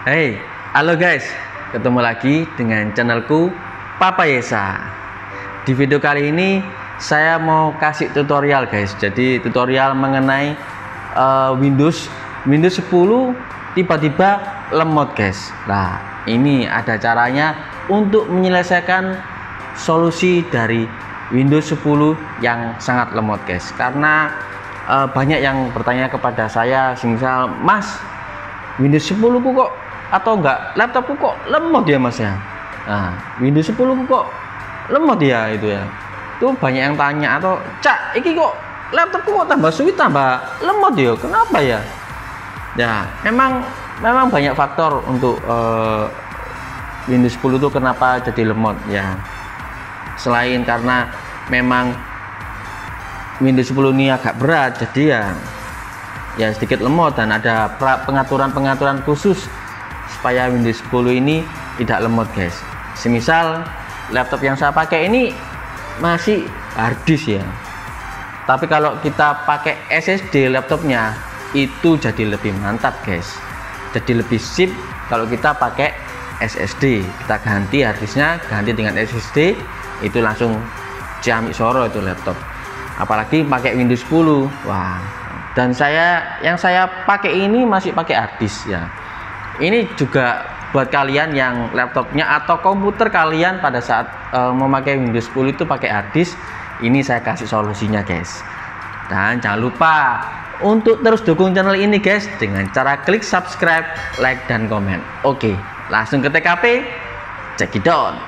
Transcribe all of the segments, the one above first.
Hey, halo guys, ketemu lagi dengan channelku Papa Yesa. Di video kali ini saya mau kasih tutorial guys. Jadi tutorial mengenai Windows 10 tiba-tiba lemot guys. Nah, ini ada caranya untuk menyelesaikan solusi dari Windows 10 yang sangat lemot guys. Karena banyak yang bertanya kepada saya, misal Mas, Windows 10 kok atau enggak laptopku kok lemot ya Mas ya. Nah, Windows 10 kok lemot ya itu ya. Itu banyak yang tanya, atau Cak, iki kok laptopku kok tambah suwi tambah lemot ya. Kenapa ya? Ya, memang banyak faktor untuk Windows 10 itu kenapa jadi lemot ya. Selain karena memang Windows 10 ini agak berat, jadi ya sedikit lemot, dan ada pengaturan khusus supaya Windows 10 ini tidak lemot guys. Semisal laptop yang saya pakai ini masih harddisk ya, tapi kalau kita pakai SSD laptopnya itu jadi lebih mantap guys, jadi lebih sip. Kalau kita pakai SSD, kita ganti harddisknya, ganti dengan SSD, itu langsung ciamik soro itu laptop. Apalagi pakai Windows 10. Wah, dan yang saya pakai ini masih pakai harddisk ya. Ini juga buat kalian yang laptopnya atau komputer kalian pada saat memakai Windows 10 itu pakai harddisk, ini saya kasih solusinya guys. Dan jangan lupa untuk terus dukung channel ini guys dengan cara klik subscribe, like, dan komen. Oke, langsung ke TKP, check it out.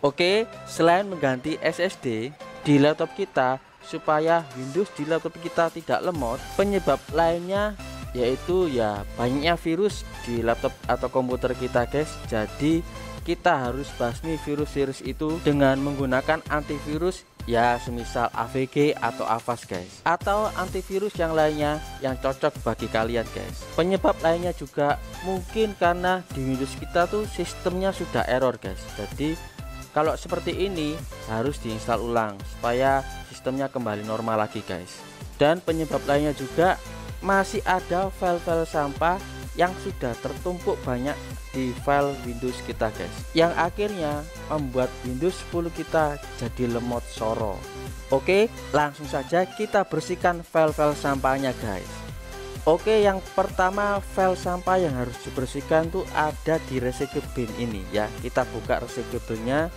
Oke, selain mengganti SSD di laptop kita supaya Windows di laptop kita tidak lemot, penyebab lainnya yaitu ya banyaknya virus di laptop atau komputer kita guys. Jadi kita harus basmi virus-virus itu dengan menggunakan antivirus ya, semisal AVG atau Avast guys, atau antivirus yang lainnya yang cocok bagi kalian guys. Penyebab lainnya juga mungkin karena di Windows kita tuh sistemnya sudah error guys. Jadi kalau seperti ini harus diinstal ulang supaya sistemnya kembali normal lagi guys. Dan penyebab lainnya juga masih ada file-file sampah yang sudah tertumpuk banyak di file Windows kita guys, yang akhirnya membuat Windows 10 kita jadi lemot soro. Oke, langsung saja kita bersihkan file-file sampahnya guys. Oke, yang pertama file sampah yang harus dibersihkan tuh ada di recycle bin ini ya. Kita buka recycle binnya.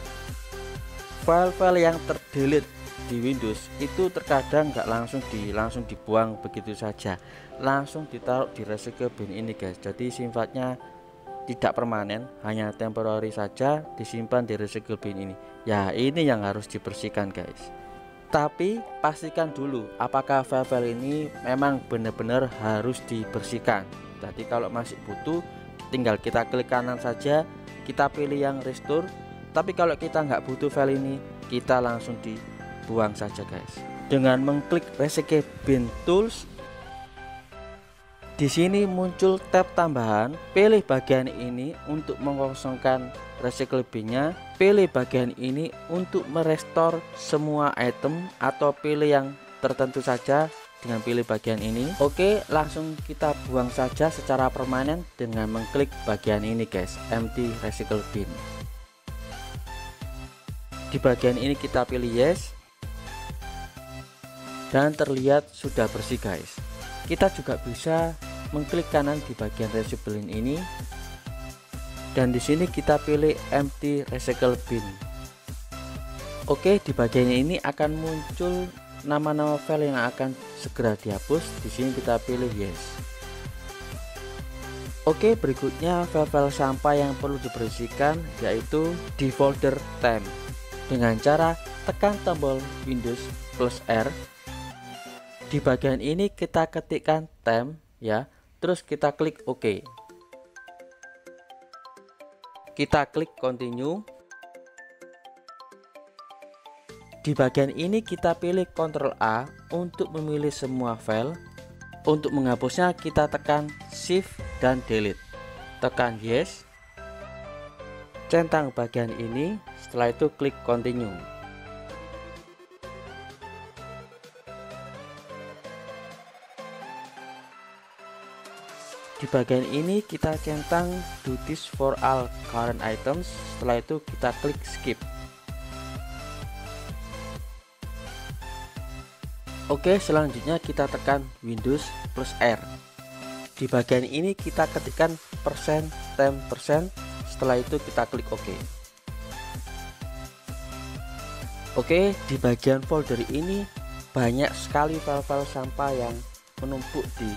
File-file yang terdelete di Windows itu terkadang nggak langsung dibuang begitu saja, langsung ditaruh di recycle bin ini guys. Jadi sifatnya tidak permanen, hanya temporary saja disimpan di recycle bin ini ya. Ini yang harus dibersihkan guys. Tapi pastikan dulu apakah file-file ini memang benar-benar harus dibersihkan. Jadi kalau masih butuh, tinggal kita klik kanan saja, kita pilih yang restore. Tapi kalau kita nggak butuh file ini, kita langsung dibuang saja guys. Dengan mengklik recycle bin tools, di sini muncul tab tambahan. Pilih bagian ini untuk mengosongkan recycle binnya. Pilih bagian ini untuk merestore semua item, atau pilih yang tertentu saja dengan pilih bagian ini. Oke, langsung kita buang saja secara permanen dengan mengklik bagian ini guys, empty recycle bin. Di bagian ini kita pilih yes, dan terlihat sudah bersih guys. Kita juga bisa mengklik kanan di bagian recycle bin ini, dan di sini kita pilih empty recycle bin. Oke, di bagian ini akan muncul nama-nama file yang akan segera dihapus. Di sini kita pilih yes. Oke, berikutnya file-file sampah yang perlu dibersihkan yaitu di folder temp. Dengan cara tekan tombol Windows plus R. Di bagian ini kita ketikkan temp ya, terus kita klik OK. Kita klik continue. Di bagian ini kita pilih Ctrl A untuk memilih semua file. Untuk menghapusnya kita tekan Shift dan Delete. Tekan yes. Centang bagian ini, setelah itu klik continue. Di bagian ini kita centang do this for all current items. Setelah itu kita klik skip. Oke, selanjutnya kita tekan Windows plus R. Di bagian ini kita ketikkan %, setelah itu kita klik OK. Oke, di bagian folder ini banyak sekali file-file sampah yang menumpuk di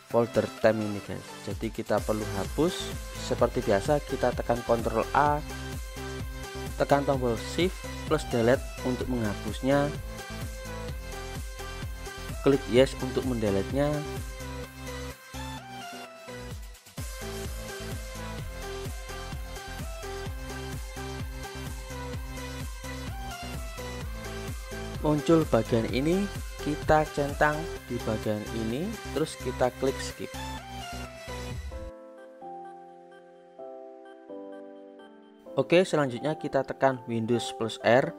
folder temp ini guys. Jadi kita perlu hapus. Seperti biasa kita tekan Ctrl A, tekan tombol Shift plus Delete untuk menghapusnya, klik Yes untuk mendeletnya. Muncul bagian ini, kita centang di bagian ini, terus kita klik skip. Oke, selanjutnya kita tekan Windows plus R,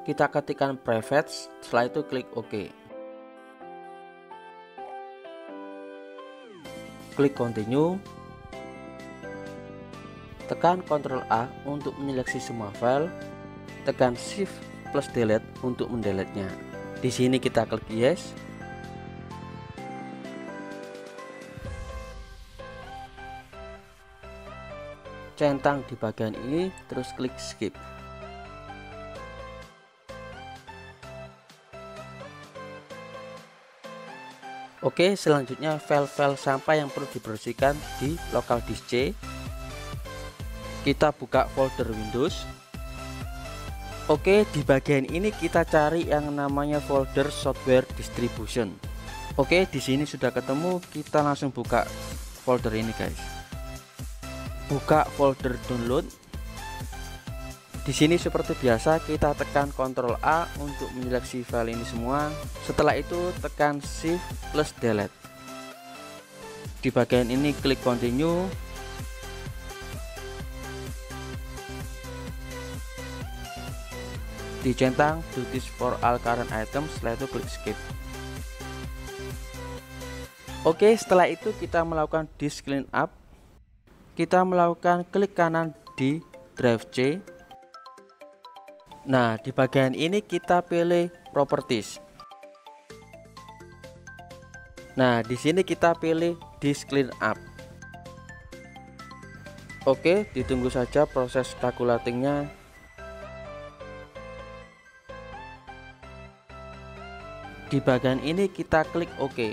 kita ketikkan private, setelah itu klik OK. Klik continue, tekan Ctrl A untuk menyeleksi semua file, tekan Shift plus Delete untuk mendeletnya. Di sini kita klik Yes. Centang di bagian ini, terus klik skip. Oke, selanjutnya file-file sampah yang perlu dibersihkan di local disk C. Kita buka folder Windows. Oke, di bagian ini kita cari yang namanya folder software distribution. Oke, di sini sudah ketemu, kita langsung buka folder ini guys. Buka folder download. Di sini seperti biasa kita tekan Ctrl A untuk menyeleksi file ini semua. Setelah itu tekan Shift plus Delete. Di bagian ini klik continue. Dicentang do this for all current items, setelah itu klik skip. Oke, setelah itu kita melakukan disk clean up. Kita melakukan klik kanan di drive C. Nah, di bagian ini kita pilih properties. Nah, di sini kita pilih disk clean up. Oke, ditunggu saja proses calculatingnya. Di bagian ini kita klik OK.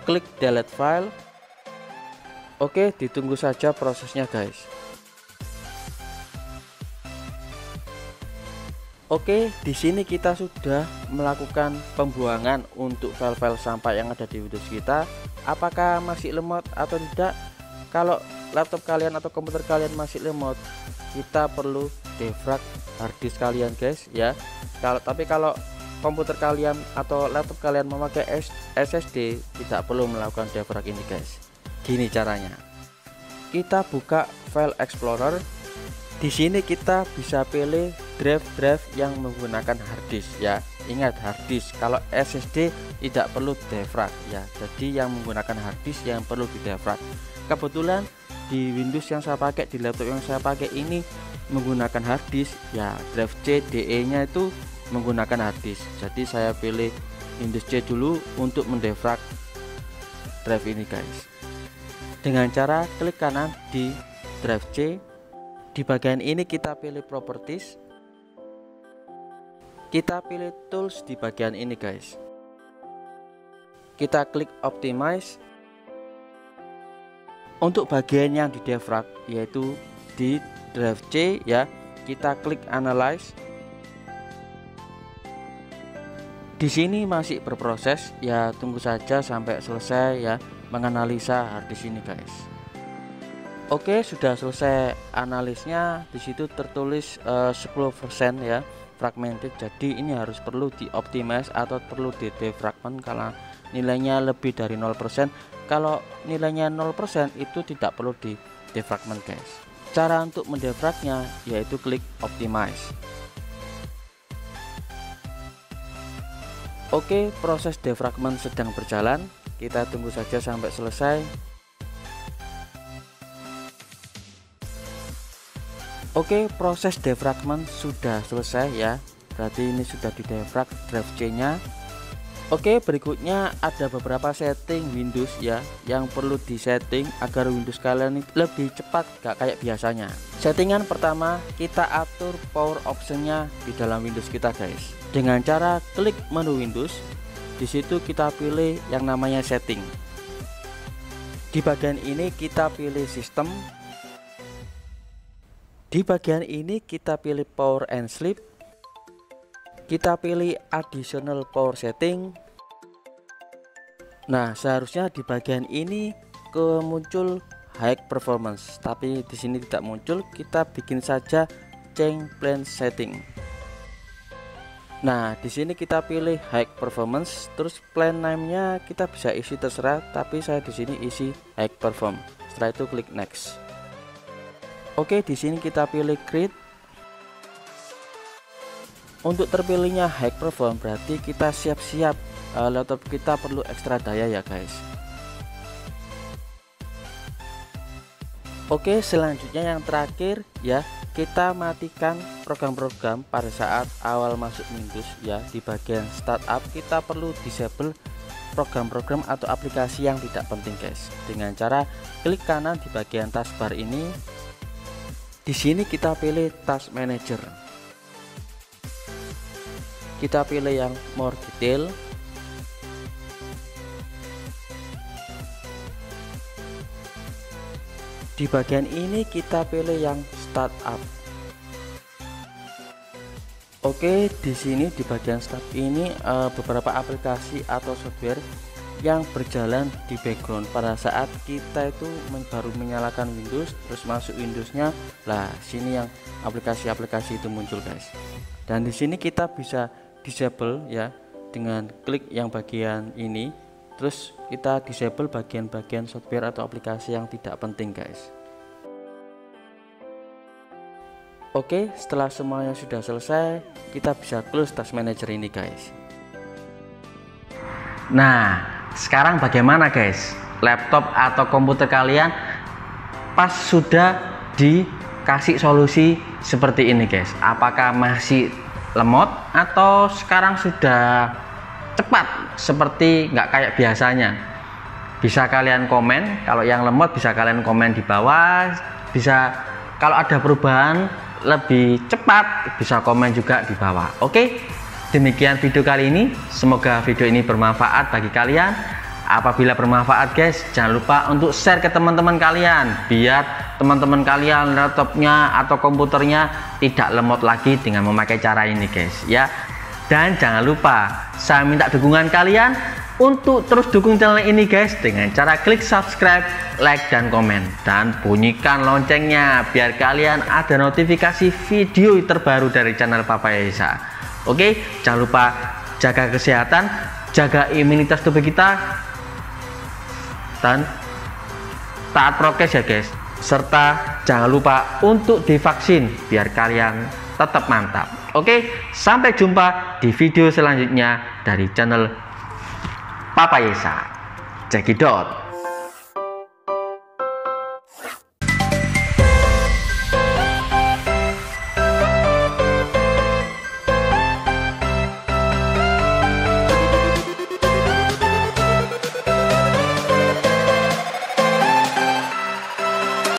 Klik delete file. Oke, ditunggu saja prosesnya guys. Oke, di sini kita sudah melakukan pembuangan untuk file-file sampah yang ada di Windows kita. Apakah masih lemot atau tidak? Kalau laptop kalian atau komputer kalian masih lemot, kita perlu defrag harddisk kalian guys ya. Kalau komputer kalian atau laptop kalian memakai SSD, tidak perlu melakukan defrag ini guys. Gini caranya. Kita buka file explorer. Di sini kita bisa pilih drive yang menggunakan harddisk ya. Ingat harddisk, kalau SSD tidak perlu defrag ya. Jadi yang menggunakan harddisk yang perlu di defrag. Kebetulan di Windows yang saya pakai, di laptop yang saya pakai ini menggunakan harddisk ya. Drive C DE nya itu menggunakan harddisk. Jadi saya pilih Windows C dulu untuk mendefrag drive ini guys. Dengan cara klik kanan di drive C. Di bagian ini kita pilih properties. Kita pilih tools di bagian ini guys. Kita klik optimize. Untuk bagian yang di defrag yaitu di drive C ya, kita klik analyze. Di sini masih berproses ya, tunggu saja sampai selesai ya menganalisa harddisk ini guys. Oke, sudah selesai analisnya. Di situ tertulis 10% ya fragmented. Jadi ini harus perlu dioptimize atau perlu di defragment kalau nilainya lebih dari 0%. Kalau nilainya 0% itu tidak perlu di defragment guys. Cara untuk mendefragnya yaitu klik optimize. Oke, proses defragment sedang berjalan. kita tunggu saja sampai selesai. Oke, proses defragment sudah selesai ya, berarti ini sudah di defrag drive C nya. Oke, berikutnya ada beberapa setting Windows ya yang perlu disetting agar Windows kalian lebih cepat, gak kayak biasanya. Settingan pertama, kita atur power optionnya di dalam Windows kita guys, dengan cara klik menu Windows. Di situ kita pilih yang namanya setting. Di bagian ini kita pilih sistem. Di bagian ini kita pilih power and sleep. Kita pilih additional power setting. Nah, seharusnya di bagian ini muncul high performance, tapi di sini tidak muncul. Kita bikin saja change plan setting. Nah, di sini kita pilih high performance, terus plan name-nya kita bisa isi terserah, tapi saya di sini isi high perform. Setelah itu klik next. Oke, di sini kita pilih create. Untuk terpilihnya high perform berarti kita siap-siap laptop kita perlu ekstra daya ya guys. Oke, selanjutnya yang terakhir ya, kita matikan program-program pada saat awal masuk Windows ya. Di bagian startup kita perlu disable program-program atau aplikasi yang tidak penting guys, dengan cara klik kanan di bagian taskbar ini. Di sini kita pilih task manager. Kita pilih yang more detail. Di bagian ini kita pilih yang startup. Oke, di sini di bagian startup ini beberapa aplikasi atau software yang berjalan di background pada saat kita itu baru menyalakan Windows, terus masuk Windowsnya lah, sini yang aplikasi-aplikasi itu muncul guys. Dan di sini kita bisa disable ya dengan klik yang bagian ini, terus kita disable bagian-bagian software atau aplikasi yang tidak penting guys. Oke, setelah semuanya sudah selesai, kita bisa close task manager ini guys. Nah, sekarang bagaimana guys, laptop atau komputer kalian pas sudah dikasih solusi seperti ini guys? Apakah masih lemot atau sekarang sudah cepat seperti nggak kayak biasanya? Bisa kalian komen, kalau yang lemot bisa kalian komen di bawah. Bisa kalau ada perubahan lebih cepat bisa komen juga di bawah. Oke, demikian video kali ini, semoga video ini bermanfaat bagi kalian. Apabila bermanfaat guys, jangan lupa untuk share ke teman-teman kalian, biar teman-teman kalian laptopnya atau komputernya tidak lemot lagi dengan memakai cara ini guys ya. Dan jangan lupa saya minta dukungan kalian untuk terus dukung channel ini guys, dengan cara klik subscribe, like dan komen, dan bunyikan loncengnya biar kalian ada notifikasi video terbaru dari channel Papa Yesa. Oke, jangan lupa jaga kesehatan, jaga imunitas tubuh kita, dan taat prokes ya guys, serta jangan lupa untuk divaksin biar kalian tetap mantap. Oke, sampai jumpa di video selanjutnya dari channel Papa Yesa. Cekidot.